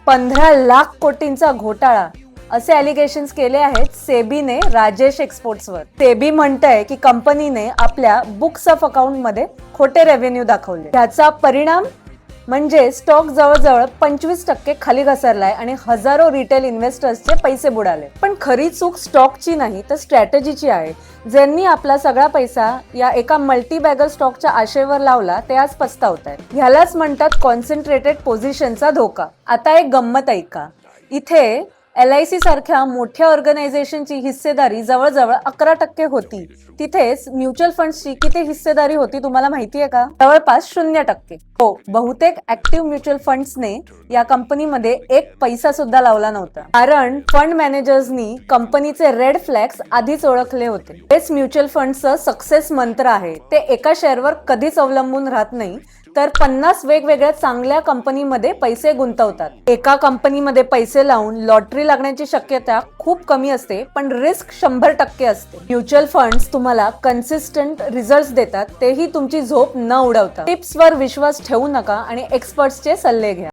15 लाख कोटींचा घोटाळा असे अलिगेशन्स केले आहेत सेबीने राजेश एक्सपोर्ट्सवर. सेबी म्हणतंय की कंपनीने आपल्या बुक्स ऑफ अकाउंट मध्ये खोटे रेव्हेन्यू दाखवले. त्याचा परिणाम म्हणजे स्टॉक जवळजवळ 25% खाली घसरलाय आणि हजारो रिटेल इन्व्हेस्टर्सचे पैसे बुडाले. पण खरी चूक स्टॉकची नाही तर स्ट्रॅटेजीची आहे. ज्यांनी आपला सगळा पैसा या एका मल्टीबॅगर स्टॉकच्या आशेवर लावला ते आज पस्तावतायत. ह्यालाच म्हणतात कॉन्सन्ट्रेटेड पोझिशनचा धोका. आता एक गंमत ऐका. इथे LIC सारख्या मोठ्या ऑर्गनायझेशनची हिस्सेदारी जवळजवळ 11% होती. तिथेच म्युच्युअल फंड्सची किती हिस्सेदारी होती तुम्हाला माहितीये का? जवळपास 0%. हो, बहुतेक ऍक्टिव्ह म्युच्युअल फंड्सने या कंपनीमध्ये एक पैसा सुद्धा लावला नव्हता. कारण फंड मॅनेजर्सनी कंपनीचे रेड फ्लॅग्स आधीच ओळखले होते. हेच म्युच्युअल फंडचं सक्सेस मंत्र आहे. ते एका शेअरवर कधीच अवलंबून राहत नाही, तर 50 वेगवेगळ्या चांगल्या कंपनीमध्ये पैसे गुंतवतात. एका कंपनीमध्ये पैसे लावून लॉटरी लागण्याची शक्यता खूप कमी असते, पण रिस्क 100% असते. म्युच्युअल फंड्स तुम्हाला कन्सिस्टंट रिझल्ट्स देतात, तेही तुमची झोप न उडवता. टिप्सवर विश्वास ठेवू नका आणि एक्सपर्ट्सचे सल्ले घ्या.